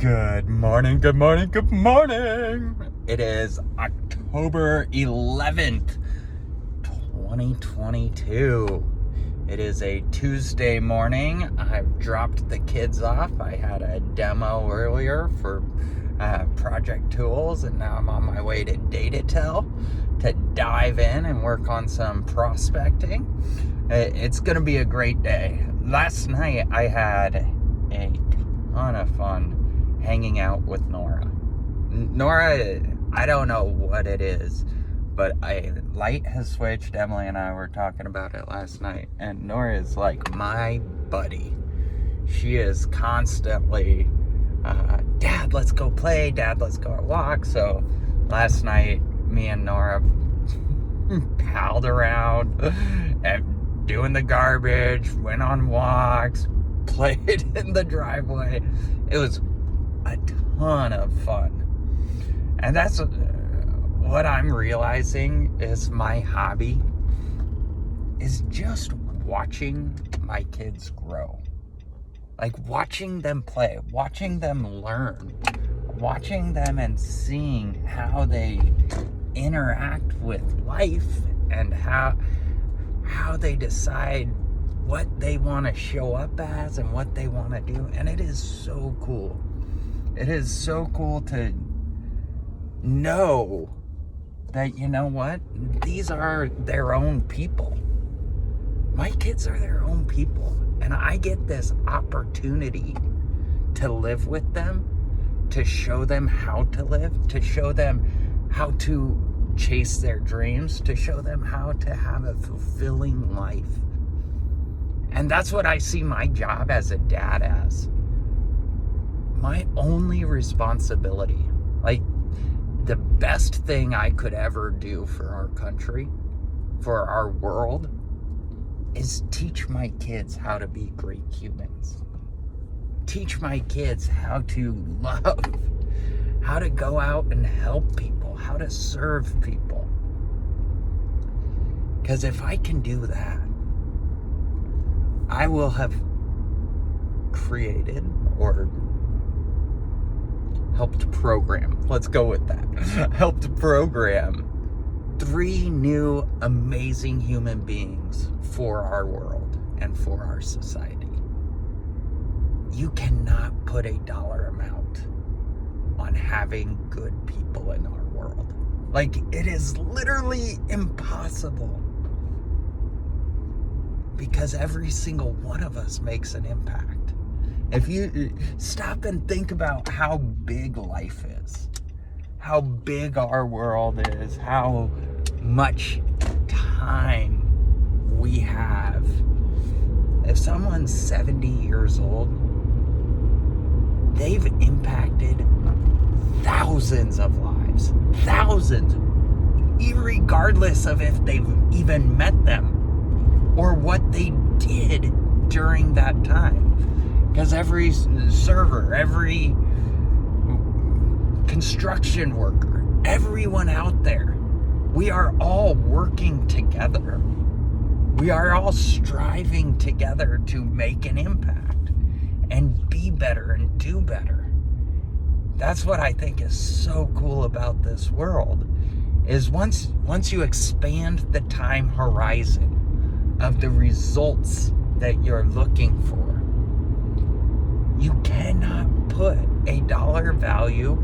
Good morning, good morning, good morning. It is October 11th, 2022. It is a Tuesday morning. I've dropped the kids off. I had a demo earlier for Project Tools, and now I'm on my way to Datatel to dive in and work on some prospecting. It's going to be a great day. Last night I had a ton of fun hanging out with Nora. Nora, I don't know what it is, but a light has switched. Emily and I were talking about it last night, and Nora is like my buddy. She is constantly, Dad, let's go play. Dad, let's go on a walk. So last night, me and Nora palled around and doing the garbage, went on walks, played in the driveway. It was a ton of fun. And that's what I'm realizing is my hobby is just watching my kids grow. Like watching them play, watching them learn, watching them and seeing how they interact with life and how they decide what they want to show up as and what they want to do. And it is so cool. It is so cool to know that, you know what, these are their own people. My kids are their own people, and I get this opportunity to live with them, to show them how to live, to show them how to chase their dreams, to show them how to have a fulfilling life. And that's what I see my job as a dad as. My only responsibility, like the best thing I could ever do for our country, for our world, is teach my kids how to be great humans. Teach my kids how to love, how to go out and help people, how to serve people. Because if I can do that, I will have created or helped program, let's go with that, helped program 3 new amazing human beings for our world and for our society. You cannot put a dollar amount on having good people in our world. Like, it is literally impossible. Because every single one of us makes an impact. If you stop and think about how big life is, how big our world is, how much time we have. If someone's 70 years old, they've impacted thousands of lives. Thousands. Regardless of if they've even met them or what they did during that time. Because every server, every construction worker, everyone out there, we are all working together. We are all striving together to make an impact and be better and do better. That's what I think is so cool about this world, is once you expand the time horizon of the results that you're looking for, you cannot put a dollar value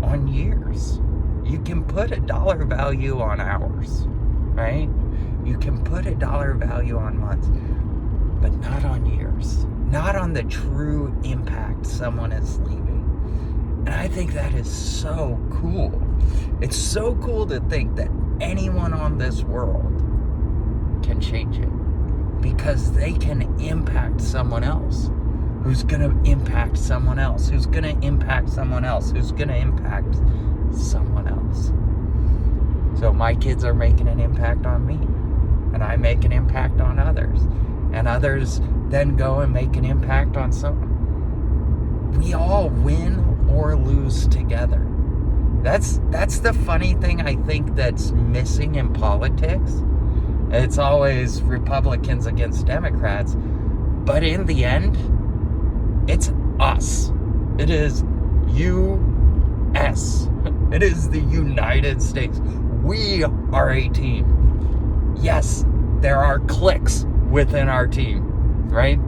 on years. You can put a dollar value on hours, right? You can put a dollar value on months, but not on years. Not on the true impact someone is leaving. And I think that is so cool. It's so cool to think that anyone on this world can change it, because they can impact someone else, who's going to impact someone else, who's going to impact someone else, who's going to impact someone else. So my kids are making an impact on me, and I make an impact on others, and others then go and make an impact on someone. We all win or lose together. That's the funny thing I think that's missing in politics. It's always Republicans against Democrats, but in the end, it's us. It is U.S. It is the United States. We are a team. Yes, there are cliques within our team, right?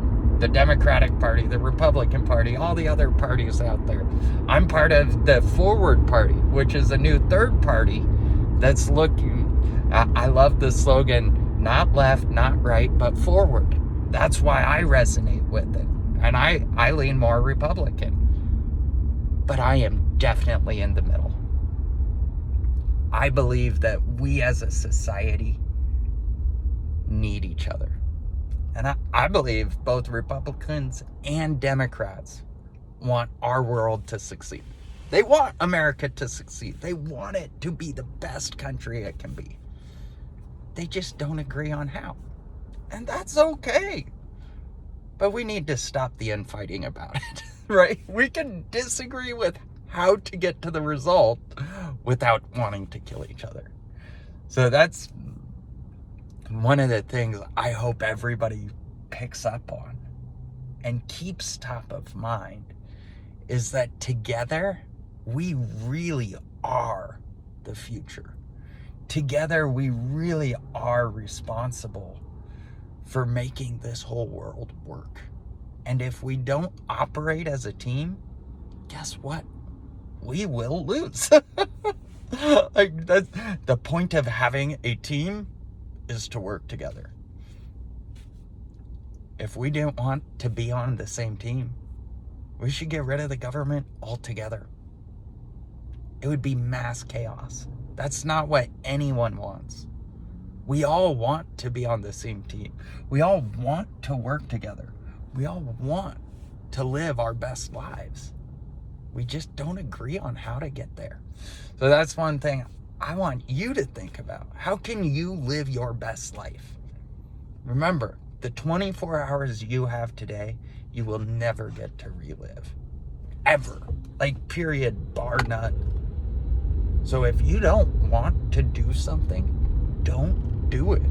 The Democratic Party, the Republican Party, all the other parties out there. I'm part of the Forward Party, which is a new third party that's looking, I love the slogan, not left, not right, but forward. That's why I resonate with it. And I lean more Republican. But I am definitely in the middle. I believe that we as a society need each other. And I believe both Republicans and Democrats want our world to succeed. They want America to succeed. They want it to be the best country it can be. They just don't agree on how. And that's okay. But we need to stop the infighting about it, right? We can disagree with how to get to the result without wanting to kill each other. So that's one of the things I hope everybody picks up on and keeps top of mind, is that together we really are the future. Together we really are responsible for making this whole world work. And if we don't operate as a team, guess what? We will lose. Like, that's the point of having a team, is to work together. If we didn't want to be on the same team, we should get rid of the government altogether. It would be mass chaos. That's not what anyone wants. We all want to be on the same team. We all want to work together. We all want to live our best lives. We just don't agree on how to get there. So that's one thing I want you to think about. How can you live your best life? Remember, the 24 hours you have today, you will never get to relive. Ever. Like, period, bar none. So if you don't want to do something, don't do it.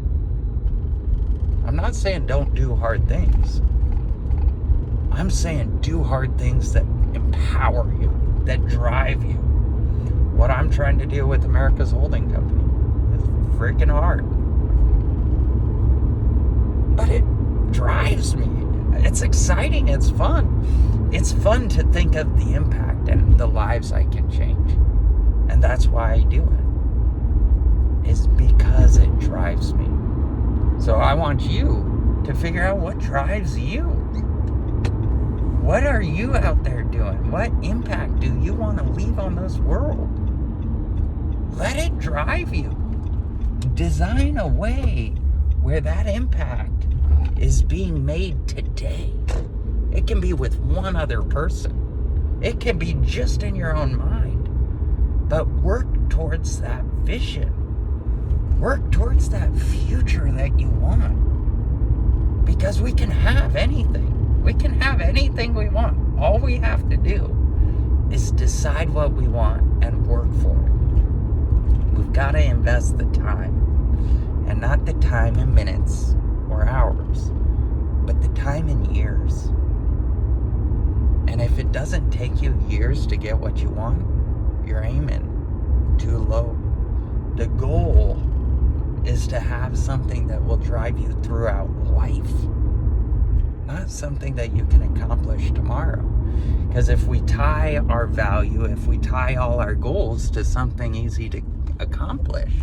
I'm not saying don't do hard things. I'm saying do hard things that empower you, that drive you. What I'm trying to do with America's Holding Company is freaking hard. But it drives me. It's exciting. It's fun. It's fun to think of the impact and the lives I can change. And that's why I do it. Is because it drives me. So I want you to figure out what drives you. What are you out there doing? What impact do you want to leave on this world? Let it drive you. Design a way where that impact is being made today. It can be with one other person. It can be just in your own mind. But work towards that vision. Work towards that future that you want. Because we can have anything. We can have anything we want. All we have to do is decide what we want and work for it. We've got to invest the time. And not the time in minutes or hours, but the time in years. And if it doesn't take you years to get what you want, you're aiming too low. The goal is to have something that will drive you throughout life, not something that you can accomplish tomorrow. Because if we tie our value, if we tie all our goals to something easy to accomplish,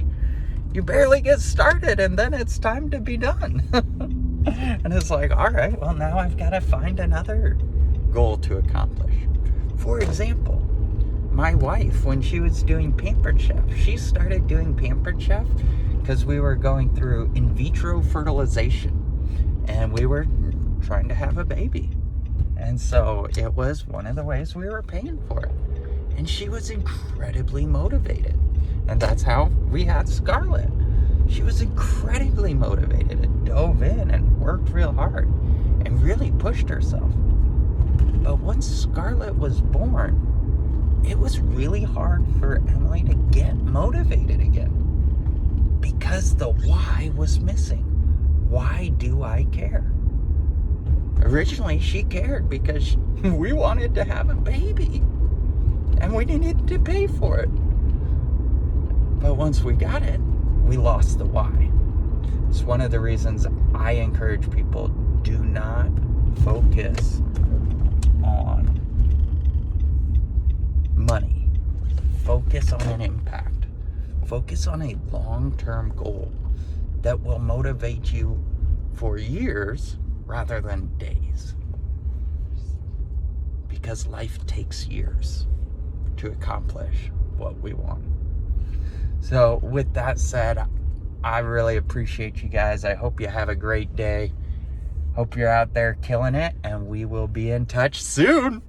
you barely get started and then it's time to be done. And it's like, all right, well, now I've got to find another goal to accomplish. For example, my wife, when she was doing Pampered Chef, she started doing Pampered Chef because we were going through in vitro fertilization and we were trying to have a baby. And so it was one of the ways we were paying for it. And she was incredibly motivated. And that's how we had Scarlett. She was incredibly motivated and dove in and worked real hard and really pushed herself. But once Scarlett was born, it was really hard for Emily to get motivated again because the why was missing. Why do I care? Originally, she cared because we wanted to have a baby. and we needed to pay for it. But once we got it, we lost the why. It's one of the reasons I encourage people, do not focus on money. Focus on an impact. Focus on a long-term goal that will motivate you for years rather than days. Because life takes years to accomplish what we want. So with that said, I really appreciate you guys. I hope you have a great day. Hope you're out there killing it, and we will be in touch soon.